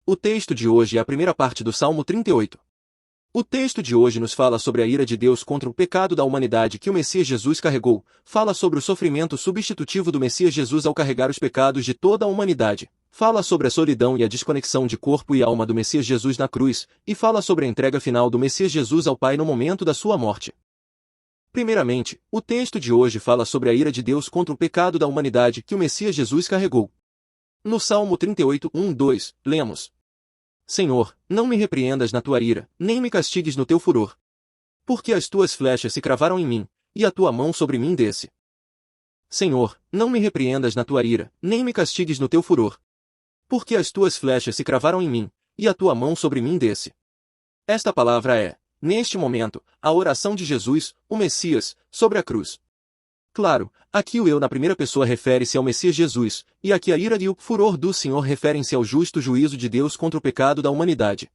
O texto de hoje é a primeira parte do Salmo 38. O texto de hoje nos fala sobre a ira de Deus contra o pecado da humanidade que o Messias Jesus carregou, fala sobre o sofrimento substitutivo do Messias Jesus ao carregar os pecados de toda a humanidade, fala sobre a solidão e a desconexão de corpo e alma do Messias Jesus na cruz, e fala sobre a entrega final do Messias Jesus ao Pai no momento da sua morte. Primeiramente, o texto de hoje fala sobre a ira de Deus contra o pecado da humanidade que o Messias Jesus carregou. No Salmo 38, 2, lemos: Senhor, não me repreendas na tua ira, nem me castigues no teu furor. Porque as tuas flechas se cravaram em mim, e a tua mão sobre mim desce. Senhor, não me repreendas na tua ira, nem me castigues no teu furor. Porque as tuas flechas se cravaram em mim, e a tua mão sobre mim desce. Esta palavra é, neste momento, a oração de Jesus, o Messias, sobre a cruz. Claro, aqui o eu na primeira pessoa refere-se ao Messias Jesus, e aqui a ira e o furor do Senhor referem-se ao justo juízo de Deus contra o pecado da humanidade.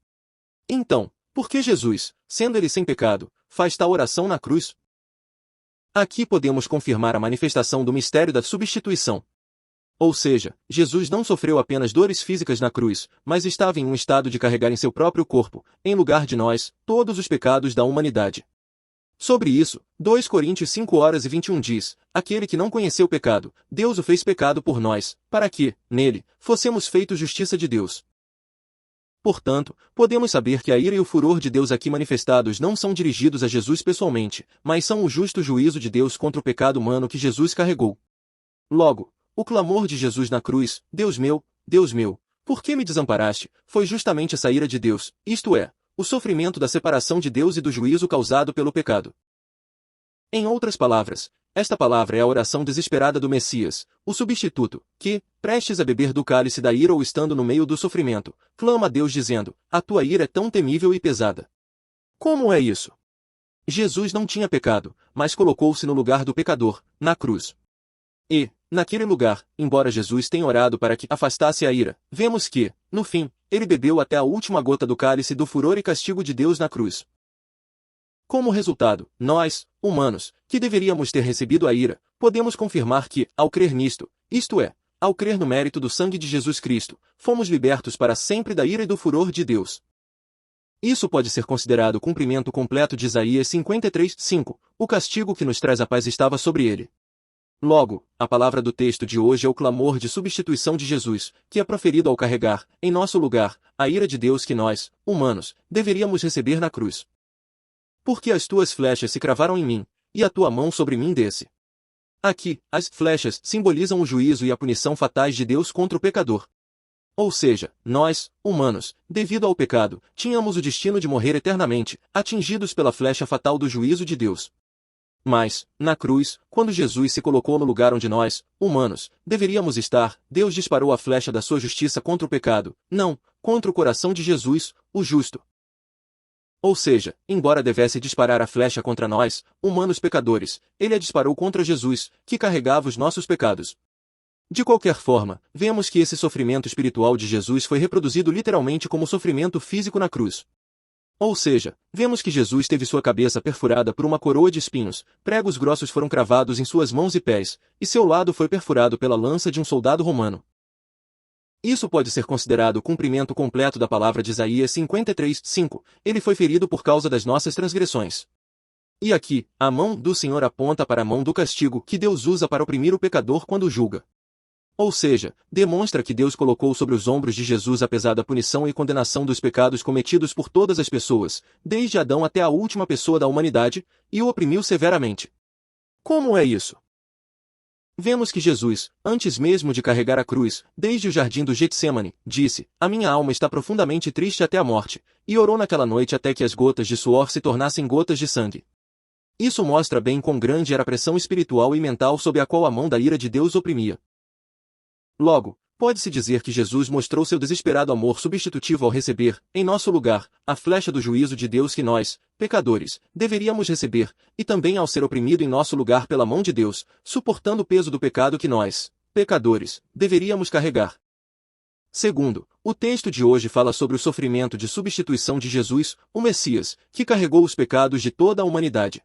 Então, por que Jesus, sendo ele sem pecado, faz tal oração na cruz? Aqui podemos confirmar a manifestação do mistério da substituição. Ou seja, Jesus não sofreu apenas dores físicas na cruz, mas estava em um estado de carregar em seu próprio corpo, em lugar de nós, todos os pecados da humanidade. Sobre isso, 2 Coríntios 5:21 diz, aquele que não conheceu o pecado, Deus o fez pecado por nós, para que, nele, fossemos feitos justiça de Deus. Portanto, podemos saber que a ira e o furor de Deus aqui manifestados não são dirigidos a Jesus pessoalmente, mas são o justo juízo de Deus contra o pecado humano que Jesus carregou. Logo, o clamor de Jesus na cruz, Deus meu, por que me desamparaste, foi justamente essa ira de Deus, isto é, o sofrimento da separação de Deus e do juízo causado pelo pecado. Em outras palavras, esta palavra é a oração desesperada do Messias, o substituto, que, prestes a beber do cálice da ira ou estando no meio do sofrimento, clama a Deus dizendo, a tua ira é tão temível e pesada. Como é isso? Jesus não tinha pecado, mas colocou-se no lugar do pecador, na cruz. E, naquele lugar, embora Jesus tenha orado para que afastasse a ira, vemos que, no fim, ele bebeu até a última gota do cálice do furor e castigo de Deus na cruz. Como resultado, nós, humanos, que deveríamos ter recebido a ira, podemos confirmar que, ao crer nisto, isto é, ao crer no mérito do sangue de Jesus Cristo, fomos libertos para sempre da ira e do furor de Deus. Isso pode ser considerado o cumprimento completo de Isaías 53:5, o castigo que nos traz a paz estava sobre ele. Logo, a palavra do texto de hoje é o clamor de substituição de Jesus, que é proferido ao carregar, em nosso lugar, a ira de Deus que nós, humanos, deveríamos receber na cruz. Porque as tuas flechas se cravaram em mim, e a tua mão sobre mim desce. Aqui, as flechas simbolizam o juízo e a punição fatais de Deus contra o pecador. Ou seja, nós, humanos, devido ao pecado, tínhamos o destino de morrer eternamente, atingidos pela flecha fatal do juízo de Deus. Mas, na cruz, quando Jesus se colocou no lugar onde nós, humanos, deveríamos estar, Deus disparou a flecha da sua justiça contra o pecado, não, contra o coração de Jesus, o justo. Ou seja, embora devesse disparar a flecha contra nós, humanos pecadores, ele a disparou contra Jesus, que carregava os nossos pecados. De qualquer forma, vemos que esse sofrimento espiritual de Jesus foi reproduzido literalmente como sofrimento físico na cruz. Ou seja, vemos que Jesus teve sua cabeça perfurada por uma coroa de espinhos, pregos grossos foram cravados em suas mãos e pés, e seu lado foi perfurado pela lança de um soldado romano. Isso pode ser considerado o cumprimento completo da palavra de Isaías 53:5, ele foi ferido por causa das nossas transgressões. E aqui, a mão do Senhor aponta para a mão do castigo que Deus usa para oprimir o pecador quando julga. Ou seja, demonstra que Deus colocou sobre os ombros de Jesus a pesada punição e condenação dos pecados cometidos por todas as pessoas, desde Adão até a última pessoa da humanidade, e o oprimiu severamente. Como é isso? Vemos que Jesus, antes mesmo de carregar a cruz, desde o jardim do Getsêmani, disse, a minha alma está profundamente triste até a morte, e orou naquela noite até que as gotas de suor se tornassem gotas de sangue. Isso mostra bem quão grande era a pressão espiritual e mental sob a qual a mão da ira de Deus oprimia. Logo, pode-se dizer que Jesus mostrou seu desesperado amor substitutivo ao receber, em nosso lugar, a flecha do juízo de Deus que nós, pecadores, deveríamos receber, e também ao ser oprimido em nosso lugar pela mão de Deus, suportando o peso do pecado que nós, pecadores, deveríamos carregar. Segundo, o texto de hoje fala sobre o sofrimento de substituição de Jesus, o Messias, que carregou os pecados de toda a humanidade.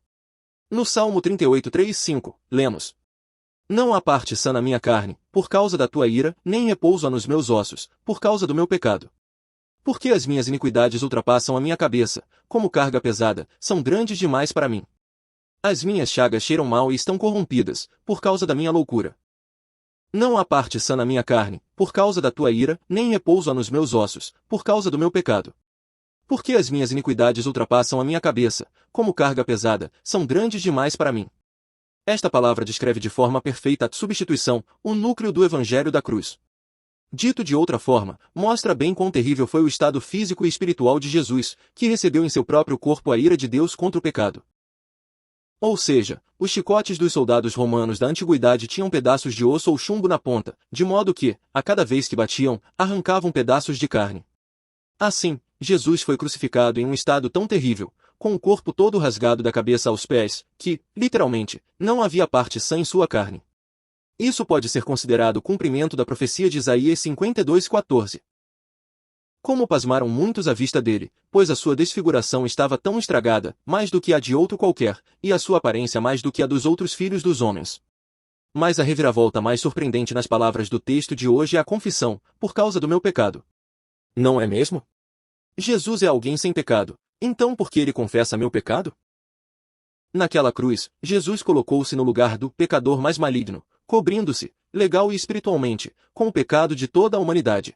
No Salmo 38:3-5, lemos: Não há parte sã na minha carne, por causa da tua ira, nem repouso há nos meus ossos, por causa do meu pecado. Porque as minhas iniquidades ultrapassam a minha cabeça, como carga pesada, são grandes demais para mim. As minhas chagas cheiram mal e estão corrompidas, por causa da minha loucura. Não há parte sã na minha carne, por causa da tua ira, nem repouso há nos meus ossos, por causa do meu pecado. Porque as minhas iniquidades ultrapassam a minha cabeça, como carga pesada, são grandes demais para mim. Esta palavra descreve de forma perfeita a substituição, o núcleo do Evangelho da cruz. Dito de outra forma, mostra bem quão terrível foi o estado físico e espiritual de Jesus, que recebeu em seu próprio corpo a ira de Deus contra o pecado. Ou seja, os chicotes dos soldados romanos da antiguidade tinham pedaços de osso ou chumbo na ponta, de modo que, a cada vez que batiam, arrancavam pedaços de carne. Assim, Jesus foi crucificado em um estado tão terrível, com o corpo todo rasgado da cabeça aos pés, que, literalmente, não havia parte sã em sua carne. Isso pode ser considerado o cumprimento da profecia de Isaías 52:14. Como pasmaram muitos à vista dele, pois a sua desfiguração estava tão estragada, mais do que a de outro qualquer, e a sua aparência mais do que a dos outros filhos dos homens. Mas a reviravolta mais surpreendente nas palavras do texto de hoje é a confissão, por causa do meu pecado. Não é mesmo? Jesus é alguém sem pecado, então por que ele confessa meu pecado? Naquela cruz, Jesus colocou-se no lugar do pecador mais maligno, cobrindo-se, legal e espiritualmente, com o pecado de toda a humanidade.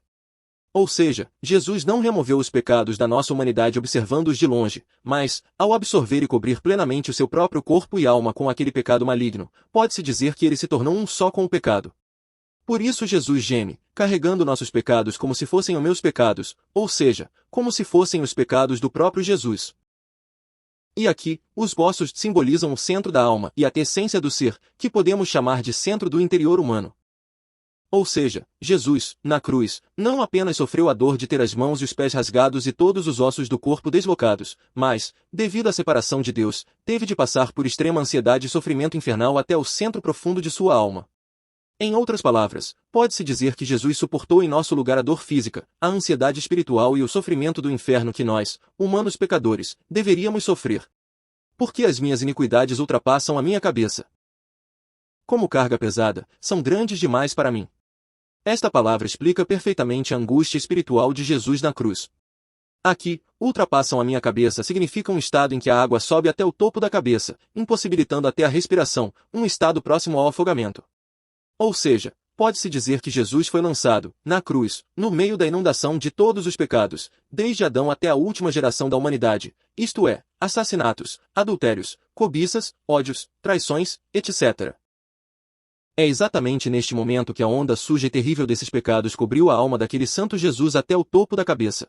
Ou seja, Jesus não removeu os pecados da nossa humanidade observando-os de longe, mas, ao absorver e cobrir plenamente o seu próprio corpo e alma com aquele pecado maligno, pode-se dizer que ele se tornou um só com o pecado. Por isso Jesus geme, carregando nossos pecados como se fossem os meus pecados, ou seja, como se fossem os pecados do próprio Jesus. E aqui, os ossos simbolizam o centro da alma e a essência do ser, que podemos chamar de centro do interior humano. Ou seja, Jesus, na cruz, não apenas sofreu a dor de ter as mãos e os pés rasgados e todos os ossos do corpo deslocados, mas, devido à separação de Deus, teve de passar por extrema ansiedade e sofrimento infernal até o centro profundo de sua alma. Em outras palavras, pode-se dizer que Jesus suportou em nosso lugar a dor física, a ansiedade espiritual e o sofrimento do inferno que nós, humanos pecadores, deveríamos sofrer. Porque as minhas iniquidades ultrapassam a minha cabeça. Como carga pesada, são grandes demais para mim. Esta palavra explica perfeitamente a angústia espiritual de Jesus na cruz. Aqui, ultrapassam a minha cabeça significa um estado em que a água sobe até o topo da cabeça, impossibilitando até a respiração, um estado próximo ao afogamento. Ou seja, pode-se dizer que Jesus foi lançado, na cruz, no meio da inundação de todos os pecados, desde Adão até a última geração da humanidade, isto é, assassinatos, adultérios, cobiças, ódios, traições, etc. É exatamente neste momento que a onda suja e terrível desses pecados cobriu a alma daquele santo Jesus até o topo da cabeça.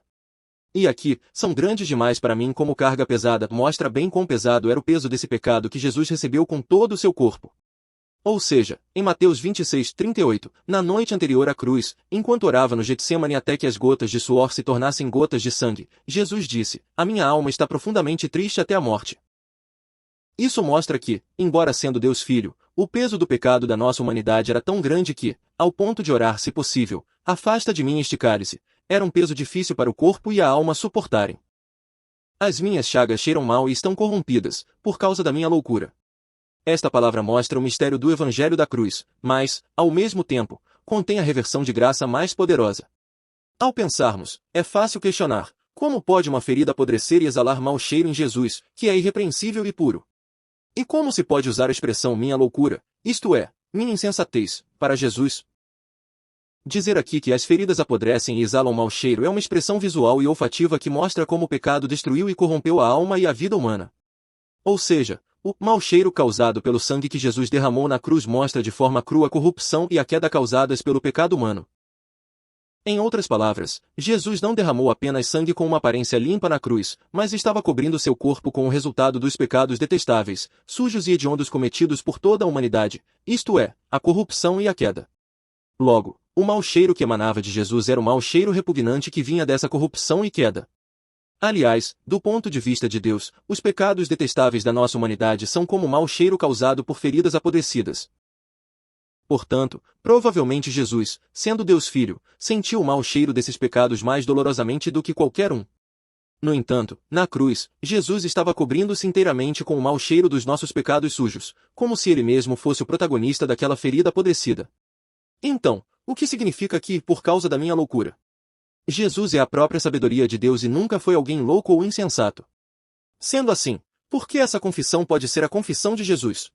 E aqui, são grandes demais para mim como carga pesada, mostra bem quão pesado era o peso desse pecado que Jesus recebeu com todo o seu corpo. Ou seja, em Mateus 26:38, na noite anterior à cruz, enquanto orava no Getsemane até que as gotas de suor se tornassem gotas de sangue, Jesus disse, a minha alma está profundamente triste até a morte. Isso mostra que, embora sendo Deus Filho, o peso do pecado da nossa humanidade era tão grande que, ao ponto de orar se possível, afasta de mim este cálice, era um peso difícil para o corpo e a alma suportarem. As minhas chagas cheiram mal e estão corrompidas, por causa da minha loucura. Esta palavra mostra o mistério do Evangelho da cruz, mas, ao mesmo tempo, contém a reversão de graça mais poderosa. Ao pensarmos, é fácil questionar, como pode uma ferida apodrecer e exalar mau cheiro em Jesus, que é irrepreensível e puro? E como se pode usar a expressão minha loucura, isto é, minha insensatez, para Jesus? Dizer aqui que as feridas apodrecem e exalam mau cheiro é uma expressão visual e olfativa que mostra como o pecado destruiu e corrompeu a alma e a vida humana. Ou seja, o mau cheiro causado pelo sangue que Jesus derramou na cruz mostra de forma crua a corrupção e a queda causadas pelo pecado humano. Em outras palavras, Jesus não derramou apenas sangue com uma aparência limpa na cruz, mas estava cobrindo seu corpo com o resultado dos pecados detestáveis, sujos e hediondos cometidos por toda a humanidade, isto é, a corrupção e a queda. Logo, o mau cheiro que emanava de Jesus era o mau cheiro repugnante que vinha dessa corrupção e queda. Aliás, do ponto de vista de Deus, os pecados detestáveis da nossa humanidade são como o mau cheiro causado por feridas apodrecidas. Portanto, provavelmente Jesus, sendo Deus Filho, sentiu o mau cheiro desses pecados mais dolorosamente do que qualquer um. No entanto, na cruz, Jesus estava cobrindo-se inteiramente com o mau cheiro dos nossos pecados sujos, como se ele mesmo fosse o protagonista daquela ferida apodrecida. Então, o que significa que, por causa da minha loucura? Jesus é a própria sabedoria de Deus e nunca foi alguém louco ou insensato. Sendo assim, por que essa confissão pode ser a confissão de Jesus?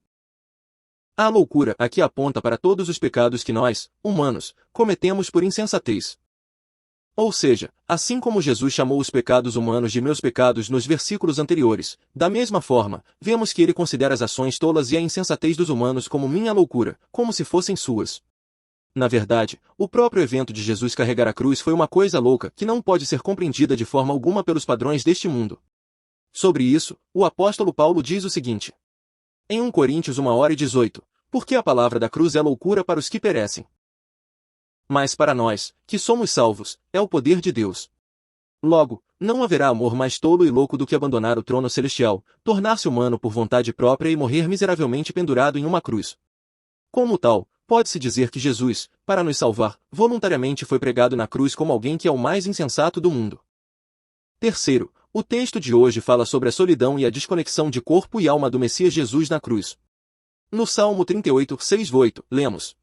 A loucura aqui aponta para todos os pecados que nós, humanos, cometemos por insensatez. Ou seja, assim como Jesus chamou os pecados humanos de meus pecados nos versículos anteriores, da mesma forma, vemos que ele considera as ações tolas e a insensatez dos humanos como minha loucura, como se fossem suas. Na verdade, o próprio evento de Jesus carregar a cruz foi uma coisa louca que não pode ser compreendida de forma alguma pelos padrões deste mundo. Sobre isso, o apóstolo Paulo diz o seguinte. Em 1 Coríntios 1:18, porque a palavra da cruz é loucura para os que perecem. Mas para nós, que somos salvos, é o poder de Deus. Logo, não haverá amor mais tolo e louco do que abandonar o trono celestial, tornar-se humano por vontade própria e morrer miseravelmente pendurado em uma cruz. Como tal, pode-se dizer que Jesus, para nos salvar, voluntariamente foi pregado na cruz como alguém que é o mais insensato do mundo. Terceiro, o texto de hoje fala sobre a solidão e a desconexão de corpo e alma do Messias Jesus na cruz. No Salmo 38, 6-8, lemos: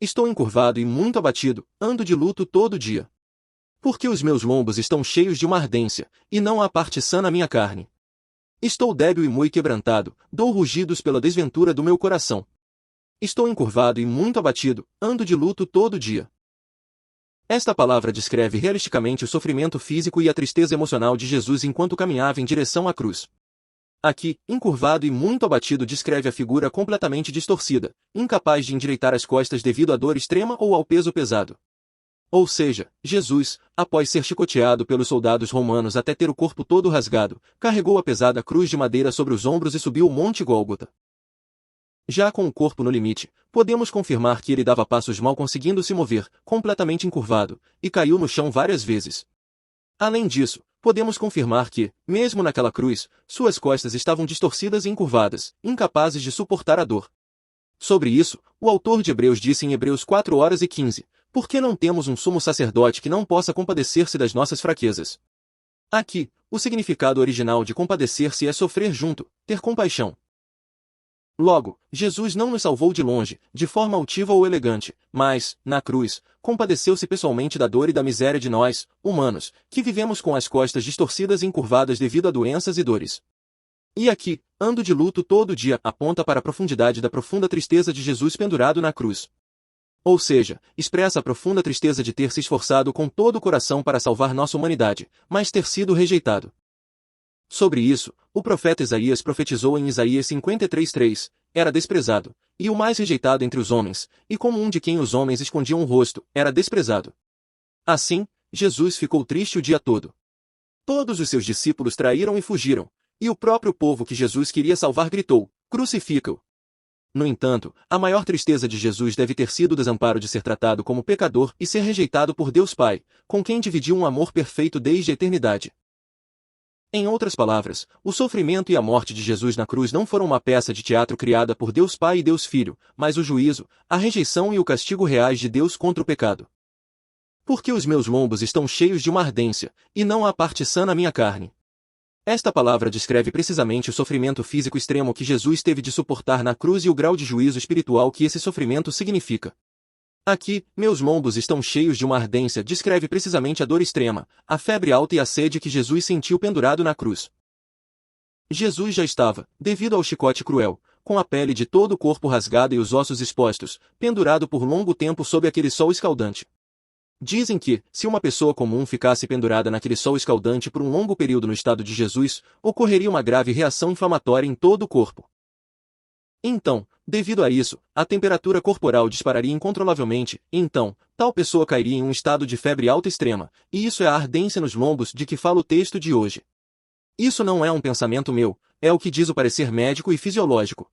Estou encurvado e muito abatido, ando de luto todo dia. Porque os meus lombos estão cheios de uma ardência, e não há parte sã na minha carne. Estou débil e muito quebrantado, dou rugidos pela desventura do meu coração. Estou encurvado e muito abatido, ando de luto todo dia. Esta palavra descreve realisticamente o sofrimento físico e a tristeza emocional de Jesus enquanto caminhava em direção à cruz. Aqui, encurvado e muito abatido descreve a figura completamente distorcida, incapaz de endireitar as costas devido à dor extrema ou ao peso pesado. Ou seja, Jesus, após ser chicoteado pelos soldados romanos até ter o corpo todo rasgado, carregou a pesada cruz de madeira sobre os ombros e subiu o Monte Gólgota. Já com o corpo no limite, podemos confirmar que ele dava passos mal conseguindo se mover, completamente encurvado, e caiu no chão várias vezes. Além disso, podemos confirmar que, mesmo naquela cruz, suas costas estavam distorcidas e encurvadas, incapazes de suportar a dor. Sobre isso, o autor de Hebreus disse em Hebreus 4:15, por que não temos um sumo sacerdote que não possa compadecer-se das nossas fraquezas? Aqui, o significado original de compadecer-se é sofrer junto, ter compaixão. Logo, Jesus não nos salvou de longe, de forma altiva ou elegante, mas, na cruz, compadeceu-se pessoalmente da dor e da miséria de nós, humanos, que vivemos com as costas distorcidas e encurvadas devido a doenças e dores. E aqui, ando de luto todo dia, aponta para a profundidade da profunda tristeza de Jesus pendurado na cruz. Ou seja, expressa a profunda tristeza de ter se esforçado com todo o coração para salvar nossa humanidade, mas ter sido rejeitado. Sobre isso, o profeta Isaías profetizou em Isaías 53:3, era desprezado, e o mais rejeitado entre os homens, e como um de quem os homens escondiam o rosto, era desprezado. Assim, Jesus ficou triste o dia todo. Todos os seus discípulos traíram e fugiram, e o próprio povo que Jesus queria salvar gritou, crucifica-o. No entanto, a maior tristeza de Jesus deve ter sido o desamparo de ser tratado como pecador e ser rejeitado por Deus Pai, com quem dividiu um amor perfeito desde a eternidade. Em outras palavras, o sofrimento e a morte de Jesus na cruz não foram uma peça de teatro criada por Deus Pai e Deus Filho, mas o juízo, a rejeição e o castigo reais de Deus contra o pecado. Porque os meus lombos estão cheios de uma ardência, e não há parte sã na minha carne. Esta palavra descreve precisamente o sofrimento físico extremo que Jesus teve de suportar na cruz e o grau de juízo espiritual que esse sofrimento significa. Aqui, meus lombos estão cheios de uma ardência descreve precisamente a dor extrema, a febre alta e a sede que Jesus sentiu pendurado na cruz. Jesus já estava, devido ao chicote cruel, com a pele de todo o corpo rasgada e os ossos expostos, pendurado por longo tempo sob aquele sol escaldante. Dizem que, se uma pessoa comum ficasse pendurada naquele sol escaldante por um longo período no estado de Jesus, ocorreria uma grave reação inflamatória em todo o corpo. Então, devido a isso, a temperatura corporal dispararia incontrolavelmente, e então, tal pessoa cairia em um estado de febre alta extrema, e isso é a ardência nos lombos de que fala o texto de hoje. Isso não é um pensamento meu, é o que diz o parecer médico e fisiológico.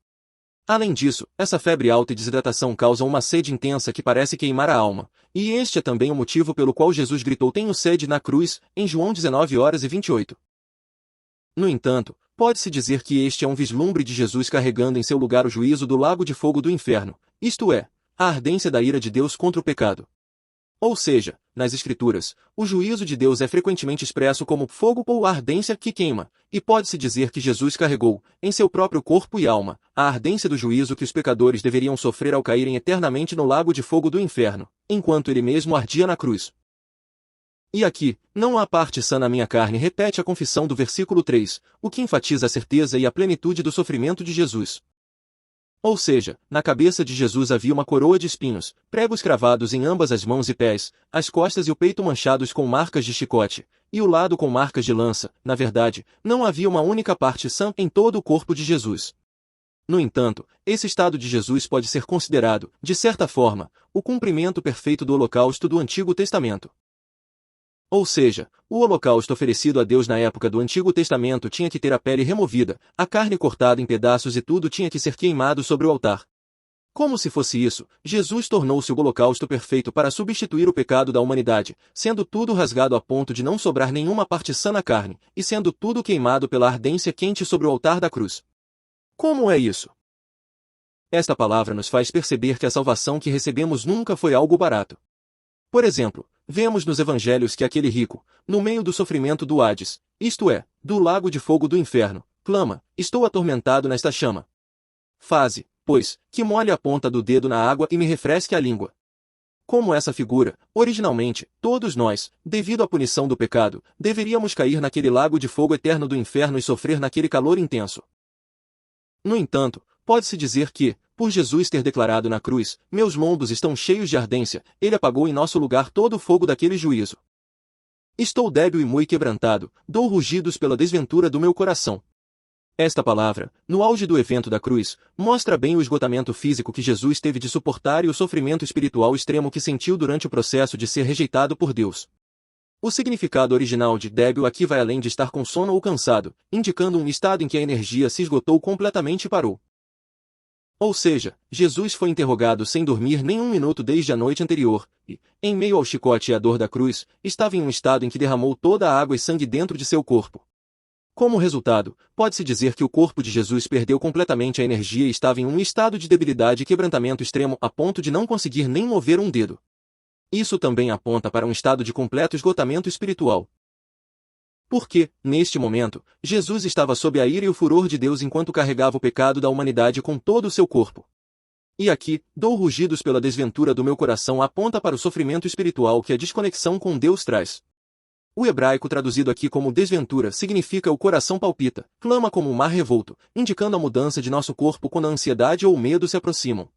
Além disso, essa febre alta e desidratação causam uma sede intensa que parece queimar a alma, e este é também o motivo pelo qual Jesus gritou tenho sede na cruz, em João 19:28. No entanto, pode-se dizer que este é um vislumbre de Jesus carregando em seu lugar o juízo do lago de fogo do inferno, isto é, a ardência da ira de Deus contra o pecado. Ou seja, nas Escrituras, o juízo de Deus é frequentemente expresso como fogo ou ardência que queima, e pode-se dizer que Jesus carregou, em seu próprio corpo e alma, a ardência do juízo que os pecadores deveriam sofrer ao caírem eternamente no lago de fogo do inferno, enquanto ele mesmo ardia na cruz. E aqui, não há parte sã na minha carne, repete a confissão do versículo 3, o que enfatiza a certeza e a plenitude do sofrimento de Jesus. Ou seja, na cabeça de Jesus havia uma coroa de espinhos, pregos cravados em ambas as mãos e pés, as costas e o peito manchados com marcas de chicote, e o lado com marcas de lança. Na verdade, não havia uma única parte sã em todo o corpo de Jesus. No entanto, esse estado de Jesus pode ser considerado, de certa forma, o cumprimento perfeito do holocausto do Antigo Testamento. Ou seja, o holocausto oferecido a Deus na época do Antigo Testamento tinha que ter a pele removida, a carne cortada em pedaços e tudo tinha que ser queimado sobre o altar. Como se fosse isso, Jesus tornou-se o holocausto perfeito para substituir o pecado da humanidade, sendo tudo rasgado a ponto de não sobrar nenhuma parte sã na carne, e sendo tudo queimado pela ardência quente sobre o altar da cruz. Como é isso? Esta palavra nos faz perceber que a salvação que recebemos nunca foi algo barato. Por exemplo, vemos nos evangelhos que aquele rico, no meio do sofrimento do Hades, isto é, do lago de fogo do inferno, clama: estou atormentado nesta chama. Faze, pois, que molhe a ponta do dedo na água e me refresque a língua. Como essa figura, originalmente, todos nós, devido à punição do pecado, deveríamos cair naquele lago de fogo eterno do inferno e sofrer naquele calor intenso. No entanto, pode-se dizer que, por Jesus ter declarado na cruz: meus lombos estão cheios de ardência, ele apagou em nosso lugar todo o fogo daquele juízo. Estou débil e muito quebrantado, dou rugidos pela desventura do meu coração. Esta palavra, no auge do evento da cruz, mostra bem o esgotamento físico que Jesus teve de suportar e o sofrimento espiritual extremo que sentiu durante o processo de ser rejeitado por Deus. O significado original de débil aqui vai além de estar com sono ou cansado, indicando um estado em que a energia se esgotou completamente e parou. Ou seja, Jesus foi interrogado sem dormir nem um minuto desde a noite anterior, e, em meio ao chicote e à dor da cruz, estava em um estado em que derramou toda a água e sangue dentro de seu corpo. Como resultado, pode-se dizer que o corpo de Jesus perdeu completamente a energia e estava em um estado de debilidade e quebrantamento extremo a ponto de não conseguir nem mover um dedo. Isso também aponta para um estado de completo esgotamento espiritual. Porque, neste momento, Jesus estava sob a ira e o furor de Deus enquanto carregava o pecado da humanidade com todo o seu corpo. E aqui, dou rugidos pela desventura do meu coração aponta para o sofrimento espiritual que a desconexão com Deus traz. O hebraico traduzido aqui como desventura significa o coração palpita, clama como um mar revolto, indicando a mudança de nosso corpo quando a ansiedade ou o medo se aproximam.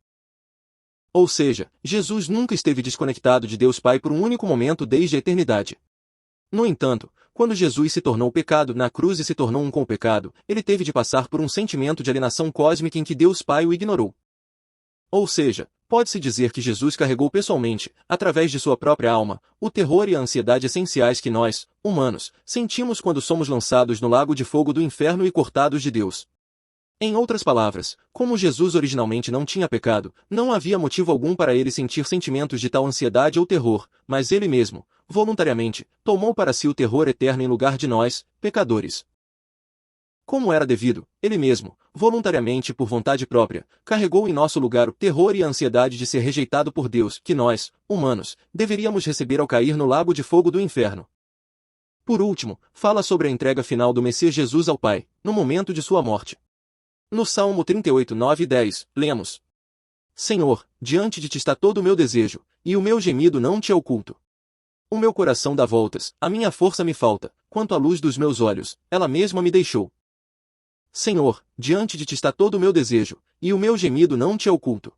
Ou seja, Jesus nunca esteve desconectado de Deus Pai por um único momento desde a eternidade. No entanto, quando Jesus se tornou pecado na cruz e se tornou um com o pecado, ele teve de passar por um sentimento de alienação cósmica em que Deus Pai o ignorou. Ou seja, pode-se dizer que Jesus carregou pessoalmente, através de sua própria alma, o terror e a ansiedade essenciais que nós, humanos, sentimos quando somos lançados no lago de fogo do inferno e cortados de Deus. Em outras palavras, como Jesus originalmente não tinha pecado, não havia motivo algum para ele sentir sentimentos de tal ansiedade ou terror, mas ele mesmo, voluntariamente, tomou para si o terror eterno em lugar de nós, pecadores. Como era devido, ele mesmo, voluntariamente e por vontade própria, carregou em nosso lugar o terror e a ansiedade de ser rejeitado por Deus, que nós, humanos, deveríamos receber ao cair no lago de fogo do inferno. Por último, fala sobre a entrega final do Messias Jesus ao Pai, no momento de sua morte. No Salmo 38, 9 e 10, lemos: Senhor, diante de ti está todo o meu desejo, e o meu gemido não te é oculto. O meu coração dá voltas, a minha força me falta, quanto à luz dos meus olhos, ela mesma me deixou. Senhor, diante de ti está todo o meu desejo, e o meu gemido não te é oculto.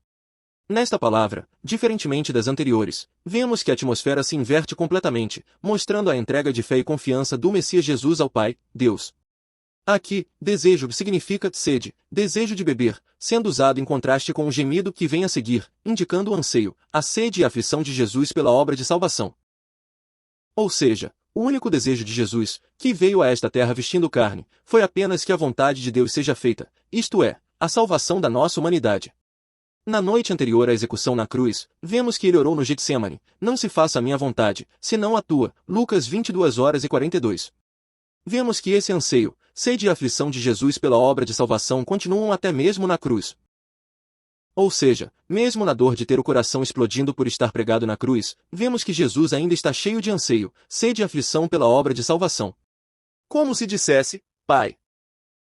Nesta palavra, diferentemente das anteriores, vemos que a atmosfera se inverte completamente, mostrando a entrega de fé e confiança do Messias Jesus ao Pai, Deus. Aqui, desejo significa sede, desejo de beber, sendo usado em contraste com o gemido que vem a seguir, indicando o anseio, a sede e a aflição de Jesus pela obra de salvação. Ou seja, o único desejo de Jesus, que veio a esta terra vestindo carne, foi apenas que a vontade de Deus seja feita, isto é, a salvação da nossa humanidade. Na noite anterior à execução na cruz, vemos que ele orou no Getsemane: não se faça a minha vontade, senão a tua. Lucas 22 horas e 42. Vemos que esse anseio, sede e aflição de Jesus pela obra de salvação continuam até mesmo na cruz. Ou seja, mesmo na dor de ter o coração explodindo por estar pregado na cruz, vemos que Jesus ainda está cheio de anseio, sede e aflição pela obra de salvação. Como se dissesse: Pai,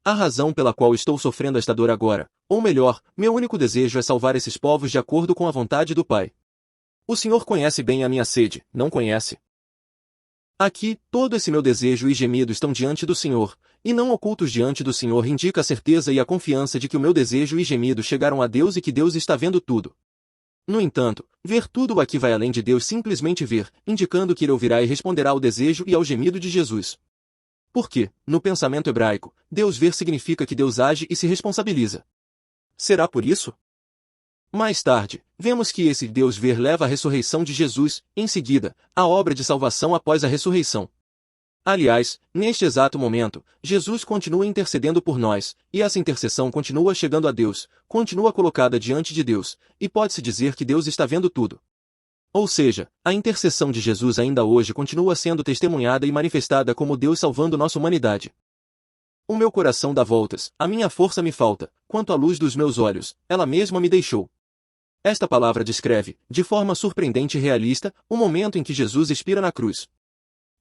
a razão pela qual estou sofrendo esta dor agora, ou melhor, meu único desejo é salvar esses povos de acordo com a vontade do Pai. O Senhor conhece bem a minha sede, não conhece? Aqui, todo esse meu desejo e gemido estão diante do Senhor, e não ocultos diante do Senhor indica a certeza e a confiança de que o meu desejo e gemido chegaram a Deus e que Deus está vendo tudo. No entanto, ver tudo aqui vai além de Deus simplesmente ver, indicando que ele ouvirá e responderá ao desejo e ao gemido de Jesus. Porque, no pensamento hebraico, Deus ver significa que Deus age e se responsabiliza. Será por isso? Mais tarde, vemos que esse Deus ver leva à ressurreição de Jesus, em seguida, a obra de salvação após a ressurreição. Aliás, neste exato momento, Jesus continua intercedendo por nós, e essa intercessão continua chegando a Deus, continua colocada diante de Deus, e pode-se dizer que Deus está vendo tudo. Ou seja, a intercessão de Jesus ainda hoje continua sendo testemunhada e manifestada como Deus salvando nossa humanidade. O meu coração dá voltas, a minha força me falta, quanto à luz dos meus olhos, ela mesma me deixou. Esta palavra descreve, de forma surpreendente e realista, o momento em que Jesus expira na cruz.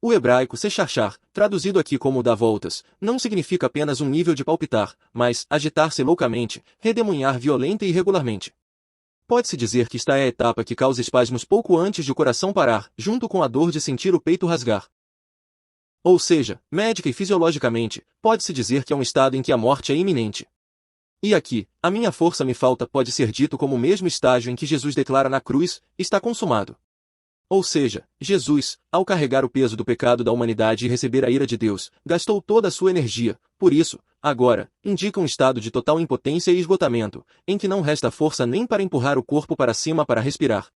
O hebraico sechachar, traduzido aqui como dar voltas, não significa apenas um nível de palpitar, mas agitar-se loucamente, redemoinhar violenta e irregularmente. Pode-se dizer que esta é a etapa que causa espasmos pouco antes de o coração parar, junto com a dor de sentir o peito rasgar. Ou seja, médica e fisiologicamente, pode-se dizer que é um estado em que a morte é iminente. E aqui, a minha força me falta pode ser dito como o mesmo estágio em que Jesus declara na cruz, está consumado. Ou seja, Jesus, ao carregar o peso do pecado da humanidade e receber a ira de Deus, gastou toda a sua energia, por isso, agora, indica um estado de total impotência e esgotamento, em que não resta força nem para empurrar o corpo para cima para respirar.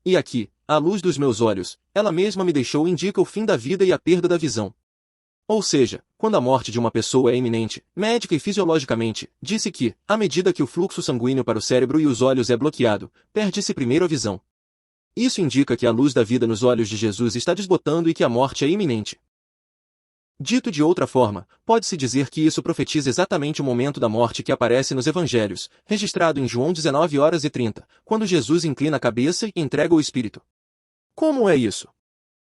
E aqui, a luz dos meus olhos, ela mesma me deixou indica o fim da vida e a perda da visão. Ou seja, quando a morte de uma pessoa é iminente, médica e fisiologicamente, disse que, à medida que o fluxo sanguíneo para o cérebro e os olhos é bloqueado, perde-se primeiro a visão. Isso indica que a luz da vida nos olhos de Jesus está desbotando e que a morte é iminente. Dito de outra forma, pode-se dizer que isso profetiza exatamente o momento da morte que aparece nos evangelhos, registrado em João 19h30, quando Jesus inclina a cabeça e entrega o Espírito. Como é isso?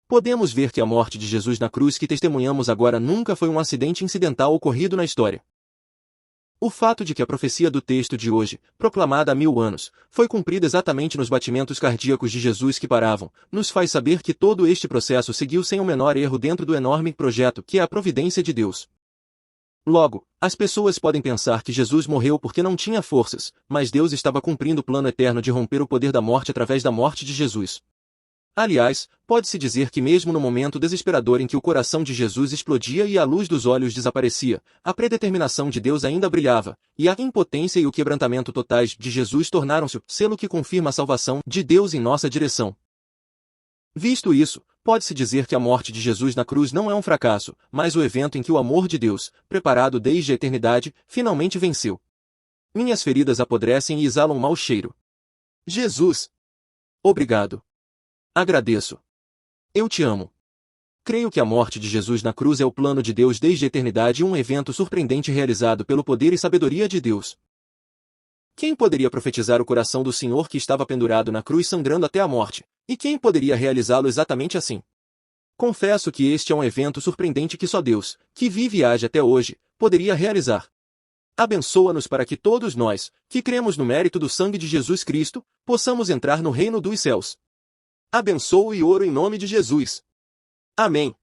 Podemos ver que a morte de Jesus na cruz que testemunhamos agora nunca foi um acidente incidental ocorrido na história. O fato de que a profecia do texto de hoje, proclamada há 1000 anos, foi cumprida exatamente nos batimentos cardíacos de Jesus que paravam, nos faz saber que todo este processo seguiu sem o menor erro dentro do enorme projeto que é a providência de Deus. Logo, as pessoas podem pensar que Jesus morreu porque não tinha forças, mas Deus estava cumprindo o plano eterno de romper o poder da morte através da morte de Jesus. Aliás, pode-se dizer que mesmo no momento desesperador em que o coração de Jesus explodia e a luz dos olhos desaparecia, a predeterminação de Deus ainda brilhava, e a impotência e o quebrantamento totais de Jesus tornaram-se o selo que confirma a salvação de Deus em nossa direção. Visto isso, pode-se dizer que a morte de Jesus na cruz não é um fracasso, mas o evento em que o amor de Deus, preparado desde a eternidade, finalmente venceu. Minhas feridas apodrecem e exalam mau cheiro. Jesus! Obrigado. Agradeço. Eu te amo. Creio que a morte de Jesus na cruz é o plano de Deus desde a eternidade e um evento surpreendente realizado pelo poder e sabedoria de Deus. Quem poderia profetizar o coração do Senhor que estava pendurado na cruz sangrando até a morte? E quem poderia realizá-lo exatamente assim? Confesso que este é um evento surpreendente que só Deus, que vive e age até hoje, poderia realizar. Abençoa-nos para que todos nós, que cremos no mérito do sangue de Jesus Cristo, possamos entrar no reino dos céus. Abençoo e oro em nome de Jesus. Amém.